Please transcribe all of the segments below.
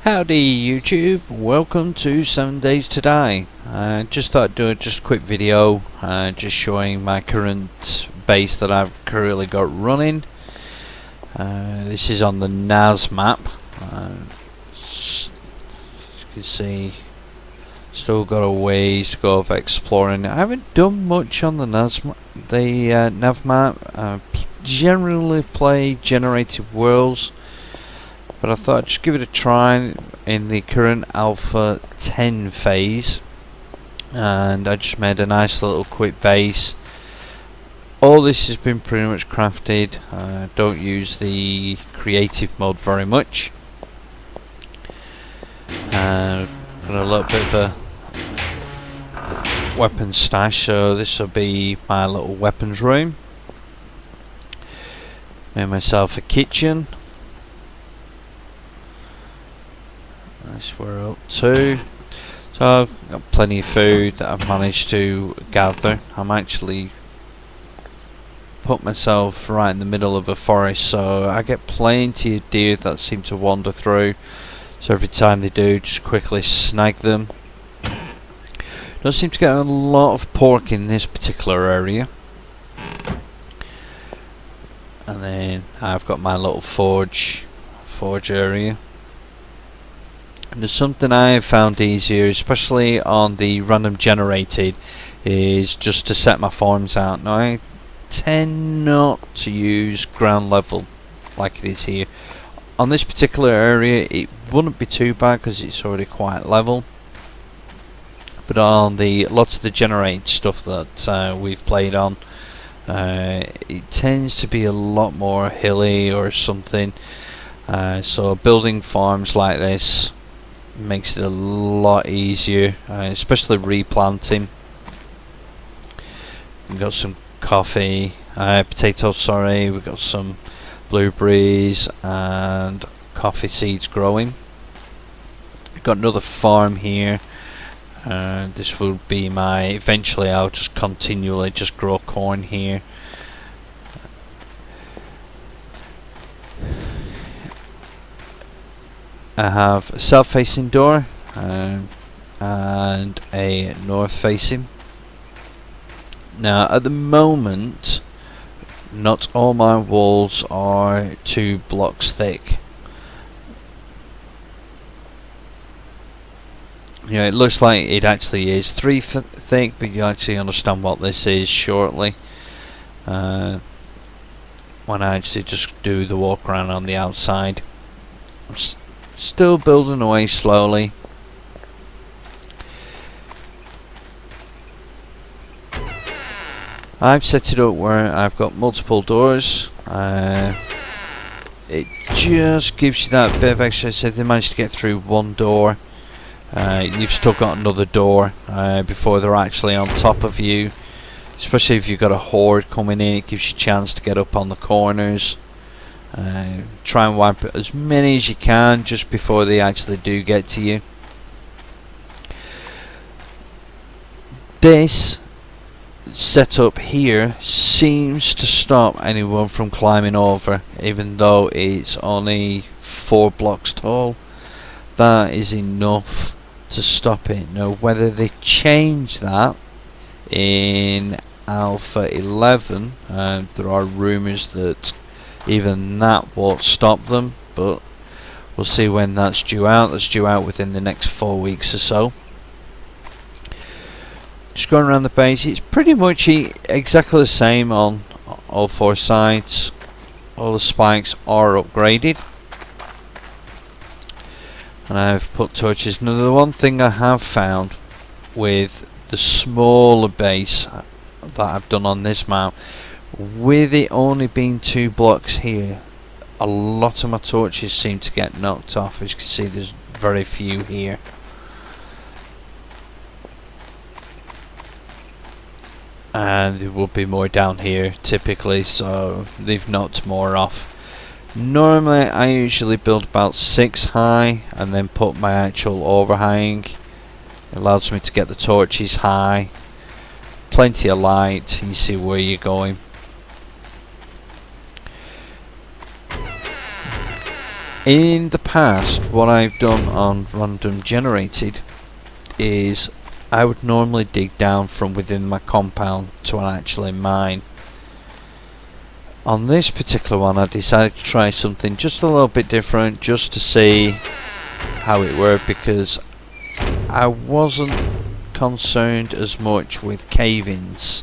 Howdy YouTube, welcome to 7 Days to Die. Just thought I'd do just a quick video just showing my current base that I've currently got running. This is on the Navezgane map. As you can see, still got a ways to go of exploring. I haven't done much on the Nav map. Generally play generated worlds, but I thought I'd just give it a try in the current alpha 10 phase, and I just made a nice little quick base. All this has been pretty much crafted. Don't use the creative mode very much. Got a little bit of a weapons stash, so this will be my little weapons room. Made myself a kitchen. That's where we're up to. So I've got plenty of food that I've managed to gather. I'm actually put myself right in the middle of a forest, so I get plenty of deer that seem to wander through. So every time they do, just quickly snag them. Don't seem to get a lot of pork in this particular area. And then I've got my little forge area. And there's something I have found easier, especially on the random generated, is just to set my farms out. Now I tend not to use ground level like it is here. On this particular area it wouldn't be too bad because it's already quite level, but on the lots of the generated stuff that we've played on, it tends to be a lot more hilly or something. So building farms like this makes it a lot easier, especially replanting. We've got some potatoes, sorry, we've got some blueberries and coffee seeds growing. We've got another farm here, and this will be my, eventually I'll just continually just grow corn here. I have a south-facing door and a north-facing. Now at the moment not all my walls are 2 blocks thick. Yeah, it looks like it actually is 3 thick, but you actually understand what this is shortly when I actually just do the walk around on the outside. Still building away slowly. I've set it up where I've got multiple doors. It just gives you that bit of extra. So if they manage to get through one door, you've still got another door before they're actually on top of you. Especially if you've got a horde coming in, it gives you a chance to get up on the corners. Try and wipe as many as you can just before they actually do get to you. This setup here seems to stop anyone from climbing over, even though it's only 4 blocks tall. That is enough to stop it. Now whether they change that in Alpha 11, there are rumours that even that won't stop them, but we'll see when that's due out. That's due out within the next 4 weeks or so. Just going around the base, it's pretty much exactly the same on all 4 sides. All the spikes are upgraded, and I've put torches. Now the one thing I have found with the smaller base that I've done on this map, with it only being 2 blocks here, a lot of my torches seem to get knocked off. As you can see, there's very few here. And there will be more down here typically, so they've knocked more off. Normally I usually build about 6 high and then put my actual overhang. It allows me to get the torches high, plenty of light, you see where you're going. In the past, what I've done on random generated is I would normally dig down from within my compound to actually mine. On this particular one, I decided to try something just a little bit different, just to see how it worked, because I wasn't concerned as much with cave-ins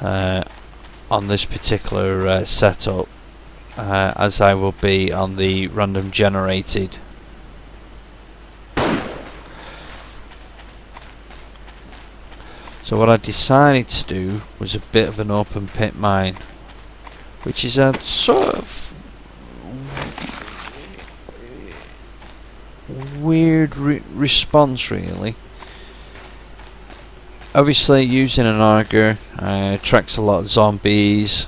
on this particular setup as I will be on the random generated. So what I decided to do was a bit of an open pit mine, which is a sort of weird response really. Obviously using an auger attracts a lot of zombies.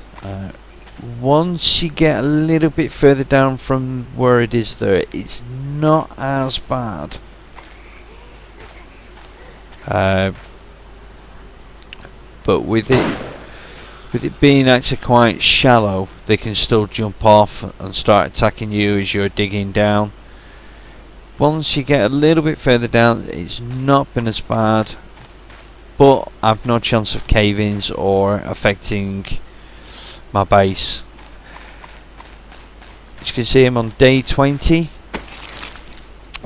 Once you get a little bit further down from where it is there, it's not as bad. But with it being actually quite shallow, they can still jump off and start attacking you as you're digging down. Once you get a little bit further down, it's not been as bad, but I've no chance of cave-ins or affecting my base. As you can see, I'm on day 20.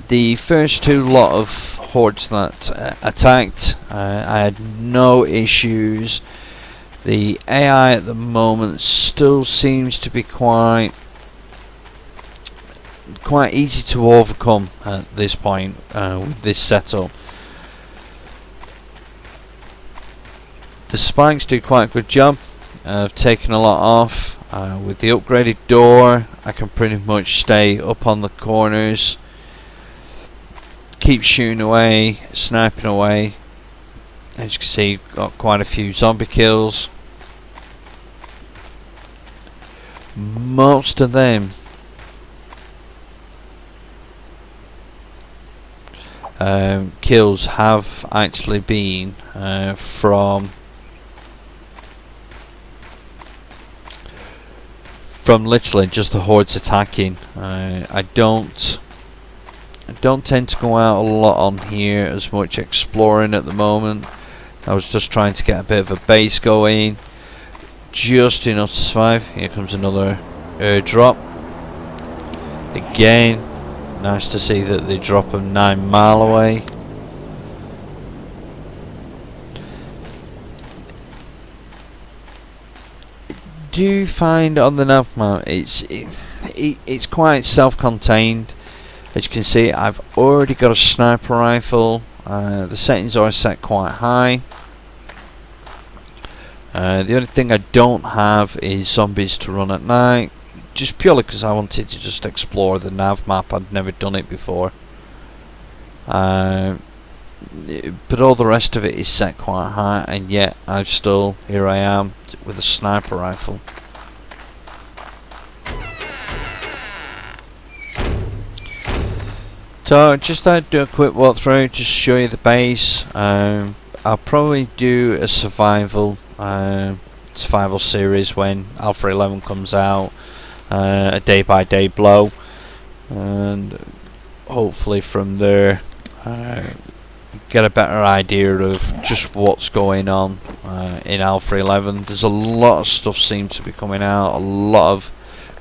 The first two lot of hordes that attacked, I had no issues. The AI at the moment still seems to be quite easy to overcome at this point with this setup. The spikes do quite a good job. I've taken a lot off. With the upgraded door, I can pretty much stay up on the corners, keep shooting away, sniping away. As you can see, got quite a few zombie kills. Most of them kills have actually been from literally just the hordes attacking. I don't tend to go out a lot on here as much exploring at the moment. I was just trying to get a bit of a base going, just enough to survive. Here comes another airdrop. Again, nice to see that they drop them 9 mile away. Do you find on the nav map it's quite self-contained. As you can see, I've already got a sniper rifle. The settings are set quite high. The only thing I don't have is zombies to run at night, just purely because I wanted to just explore the nav map. I'd never done it before. But all the rest of it is set quite high, and yet here I am with a sniper rifle. So just thought I'd do a quick walkthrough, just show you the base. I'll probably do a survival series when Alpha 11 comes out, a day by day blow, and hopefully from there get a better idea of just what's going on in Alpha 11. There's a lot of stuff seems to be coming out, a lot of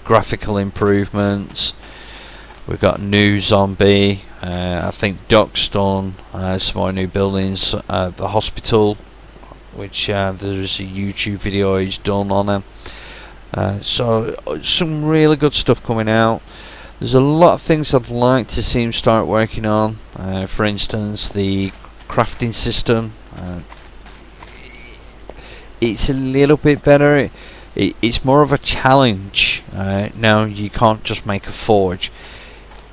graphical improvements. We've got new zombie. I think Doc's done some more new buildings. The hospital, which there's a YouTube video he's done on him. So some really good stuff coming out. There's a lot of things I'd like to see him start working on. For instance, the crafting system. It's a little bit better. It's more of a challenge. Now you can't just make a forge.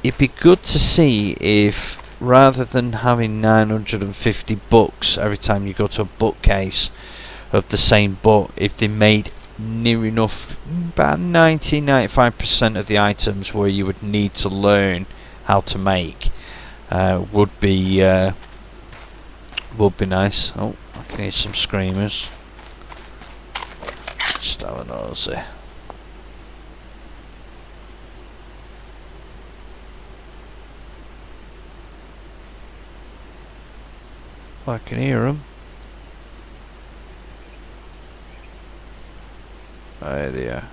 It'd be good to see if, rather than having 950 books every time you go to a bookcase of the same book, if they made near enough, about 90-95% of the items where you would need to learn how to make, would be nice. Oh, I can hear some screamers. Just have a nosy. I can hear them. There they are.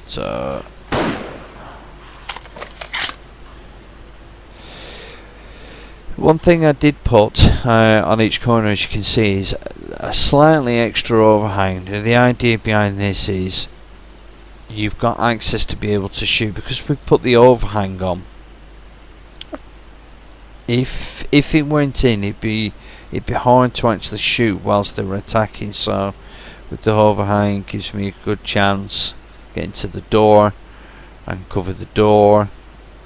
So one thing I did put on each corner, as you can see, is a slightly extra overhang. The idea behind this is you've got access to be able to shoot, because we've put the overhang on. If it went in, it'd be hard to actually shoot whilst they were attacking. So with the overhang, it gives me a good chance getting to the door. I can cover the door.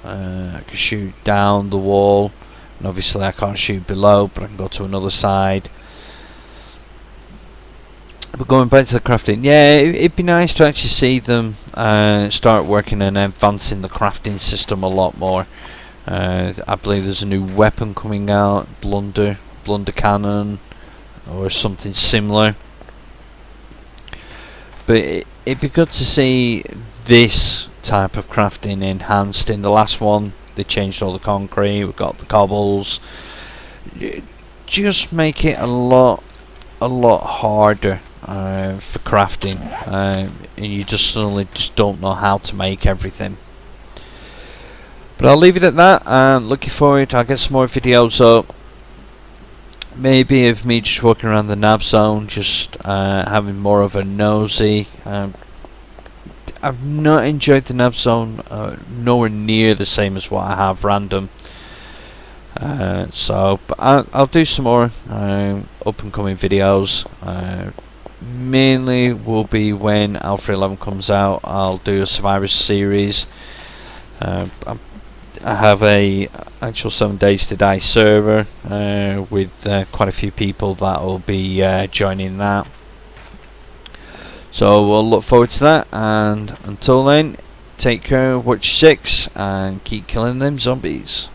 I can shoot down the wall, and obviously I can't shoot below, but I can go to another side. But going back to the crafting, yeah, it'd be nice to actually see them start working and advancing the crafting system a lot more. I believe there's a new weapon coming out, blunder cannon, or something similar. But it'd be good to see this type of crafting enhanced. In the last one, they changed all the concrete. We've got the cobbles. Just make it a lot harder for crafting, and you just suddenly don't know how to make everything. But I'll leave it at that, and looking forward, I'll get some more videos up. Maybe of me just walking around the nav zone, just having more of a nosy. I've not enjoyed the nav zone nowhere near the same as what I have random. So but I'll do some more up and coming videos. Mainly will be when Alpha 11 comes out. I'll do a Survivors series. I have a actual 7 Days to Die server with quite a few people that will be joining that. So we'll look forward to that, and until then, take care, watch your six, and keep killing them zombies.